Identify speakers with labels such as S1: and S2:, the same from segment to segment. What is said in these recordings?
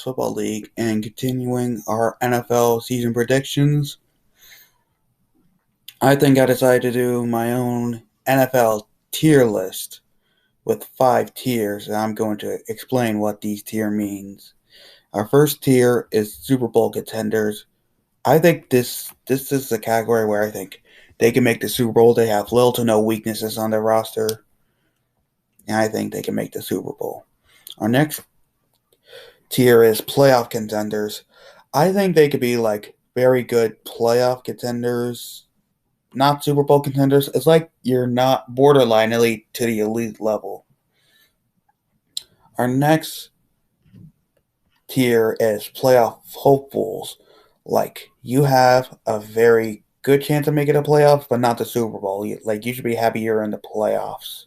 S1: Football League and continuing our NFL season predictions. I think I decided to do my own NFL tier list with 5 tiers, and I'm going to explain what these tier means. Our first tier is Super Bowl contenders. I think this is the category where I think they can make the Super Bowl. They have little to no weaknesses on their roster, and I think they can make the Super Bowl. Our next tier is playoff contenders. I think they could be like very good playoff contenders, not Super Bowl contenders. It's like you're not borderline elite to the elite level. Our next tier is playoff hopefuls. Like you have a very good chance of making the playoffs, but not the Super Bowl. Like you should be happy you're in the playoffs.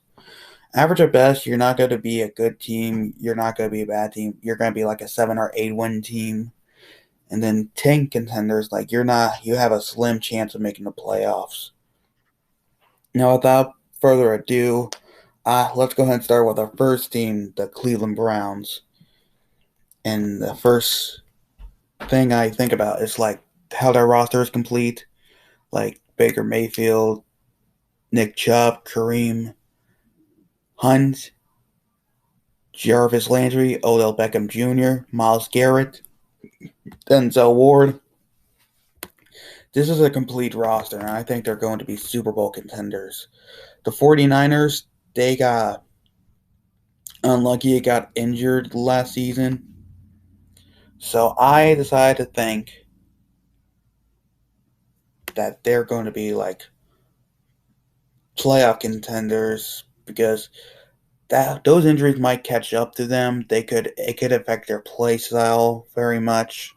S1: Average at best, you're not going to be a good team. You're not going to be a bad team. You're going to be like a 7 or 8 win team. And then tank contenders, like you have a slim chance of making the playoffs. Now, without further ado, let's go ahead and start with our first team, the Cleveland Browns. And the first thing I think about is like how their roster is complete, like Baker Mayfield, Nick Chubb, Kareem Hunt, Jarvis Landry, Odell Beckham Jr., Myles Garrett, Denzel Ward. This is a complete roster, and I think they're going to be Super Bowl contenders. The 49ers, they got unlucky. It got injured last season. So I decided to think that they're going to be like playoff contenders because that those injuries might catch up to them. It could affect their play style very much.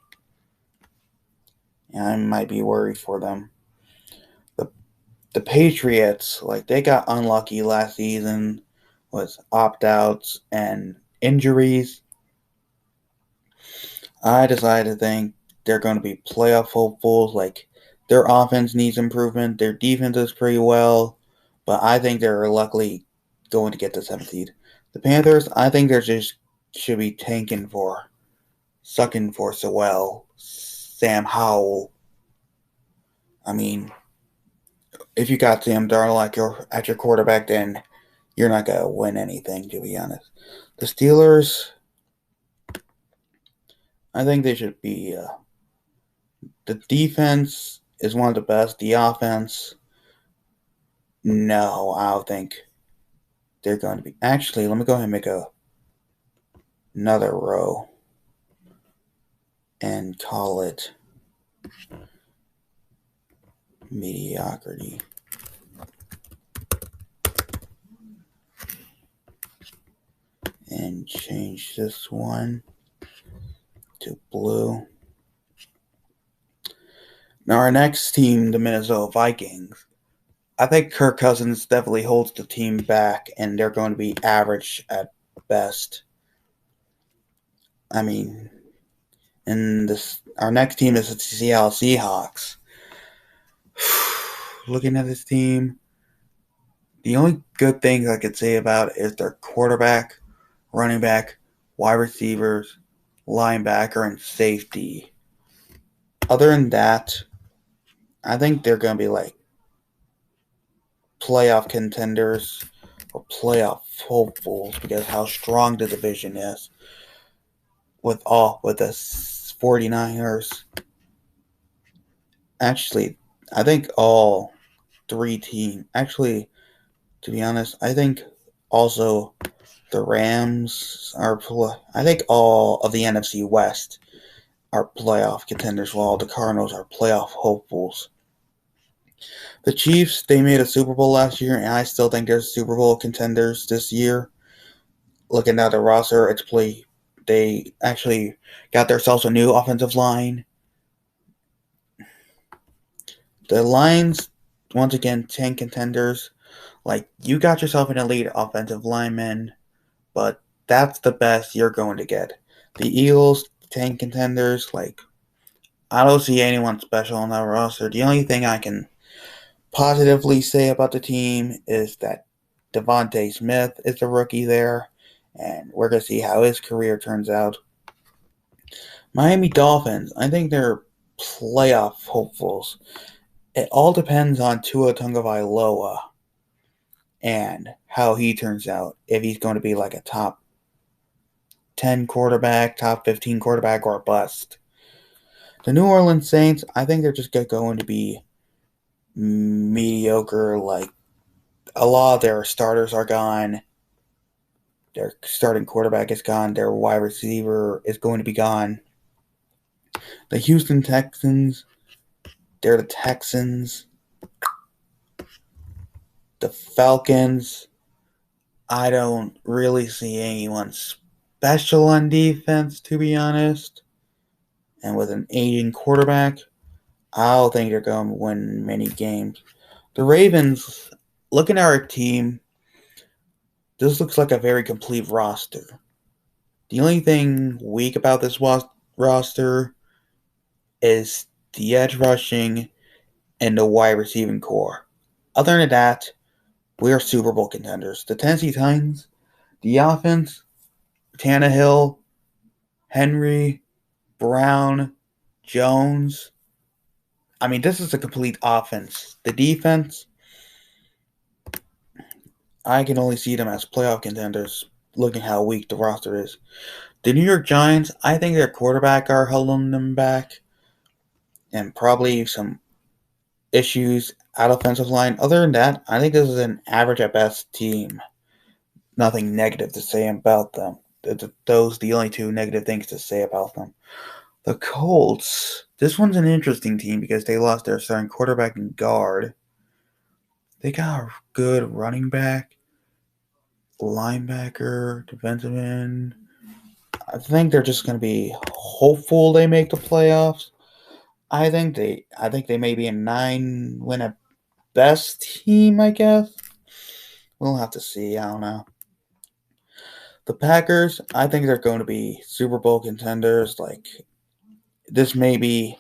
S1: And I might be worried for them. The the Patriots, like they got unlucky last season with opt outs and injuries. I decided to think they're going to be playoff hopefuls. Like their offense needs improvement. Their defense is pretty well, but I think they're luckily going to get the 7th seed. The Panthers, I think they're just should be sucking for Sam Howell. I mean, if you got Sam Darnold at your quarterback, then you're not gonna win anything. To be honest, the Steelers, I think they should be. The defense is one of the best. The offense, no, I don't think they're going to be. Actually, let me go ahead and make another row and call it mediocrity. And change this one to blue. Now, our next team, the Minnesota Vikings. I think Kirk Cousins definitely holds the team back, and they're going to be average at best. I mean, our next team is the Seattle Seahawks. Looking at this team, the only good things I could say about it is their quarterback, running back, wide receivers, linebacker, and safety. Other than that, I think they're going to be like playoff contenders or playoff hopefuls because how strong the division is with the 49ers. Actually, I think all 3 teams. Actually, to be honest, I think also the Rams are. I think all of the NFC West are playoff contenders, while the Cardinals are playoff hopefuls. The Chiefs, they made a Super Bowl last year, and I still think they're Super Bowl contenders this year. Looking at the roster, they actually got themselves a new offensive line. The Lions, once again, 10 contenders. Like, you got yourself an elite offensive lineman, but that's the best you're going to get. The Eagles, 10 contenders. Like, I don't see anyone special on that roster. The only thing I can positively say about the team is that Devontae Smith is the rookie there, and we're going to see how his career turns out. Miami Dolphins, I think they're playoff hopefuls. It all depends on Tua Tagovailoa and how he turns out. If he's going to be like a top 10 quarterback, top 15 quarterback, or a bust. The New Orleans Saints, I think they're just going to be mediocre. Like, a lot of their starters are gone. Their starting quarterback is gone. Their wide receiver is going to be gone. The Houston Texans, they're the Texans. The Falcons, I don't really see anyone special on defense, to be honest. And with an aging quarterback, I don't think they're going to win many games. The Ravens, looking at our team, this looks like a very complete roster. The only thing weak about this roster is the edge rushing and the wide receiving core. Other than that, we are Super Bowl contenders. The Tennessee Titans, the offense, Tannehill, Henry, Brown, Jones. I mean, this is a complete offense. The defense, I can only see them as playoff contenders, looking how weak the roster is. The New York Giants, I think their quarterback are holding them back, and probably some issues at offensive line. Other than that, I think this is an average at best team. Nothing negative to say about them. Those the only two negative things to say about them. The Colts. This one's an interesting team because they lost their starting quarterback and guard. They got a good running back, linebacker, defensive end. I think they're just going to be hopeful they make the playoffs. I think they may be a 9-win at best team, I guess. We'll have to see. I don't know. The Packers, I think they're going to be Super Bowl contenders. Like, this may be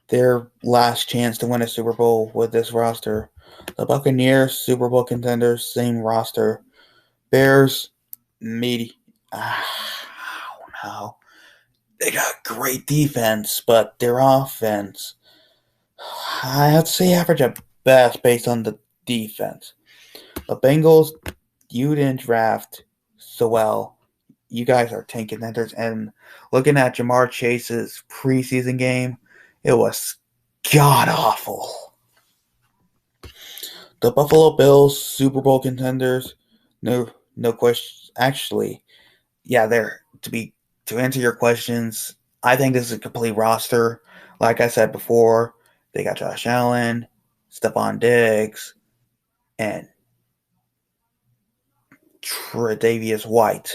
S1: their last chance to win a Super Bowl with this roster. The Buccaneers, Super Bowl contenders, same roster. Bears, meaty. I don't know. They got great defense, but their offense, I have to say average at best based on the defense. The Bengals, you didn't draft so well. You guys are tank contenders. And looking at Jamar Chase's preseason game, it was god awful. The Buffalo Bills, Super Bowl contenders, no question. Actually, yeah, they're to answer your questions. I think this is a complete roster. Like I said before, they got Josh Allen, Stephon Diggs, and Tre'Davious White.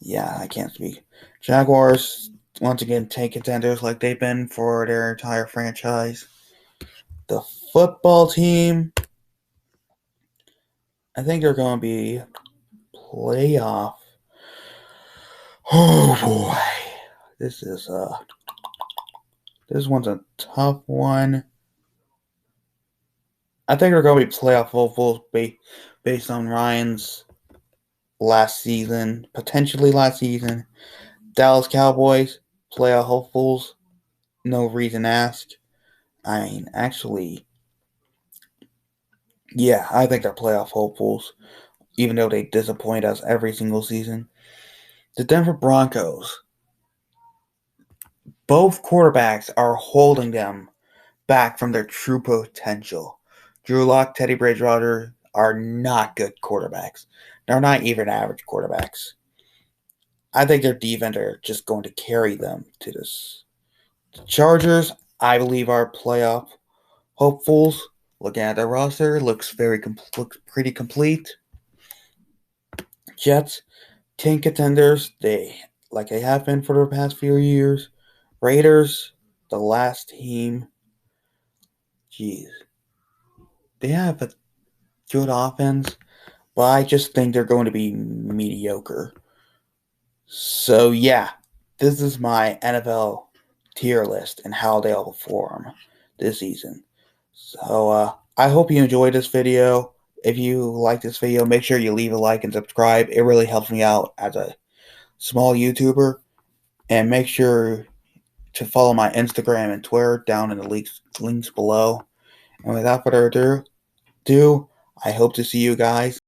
S1: Yeah, I can't speak. Jaguars, once again, tank contenders like they've been for their entire franchise. The football team, I think they're going to be playoff. Oh boy, this is this one's a tough one. I think they're going to be playoff hopefuls based on Ryan's last season, potentially last season. Dallas Cowboys, playoff hopefuls, no reason asked. I mean, actually, yeah, I think they're playoff hopefuls, even though they disappoint us every single season. The Denver Broncos, both quarterbacks are holding them back from their true potential. Drew Lock, Teddy Bridgewater are not good quarterbacks. They're not even average quarterbacks. I think their defense are just going to carry them to this. The Chargers, I believe, are playoff hopefuls. Looking at their roster, looks pretty complete. Jets, 10 contenders. They have been for the past few years. Raiders, the last team. Jeez. They have a good offense, but I just think they're going to be mediocre. So yeah, this is my NFL tier list and how they'll perform this season. So I hope you enjoyed this video. If you like this video, make sure you leave a like and subscribe. It really helps me out as a small YouTuber. And make sure to follow my Instagram and Twitter down in the links below. And without further ado, I hope to see you guys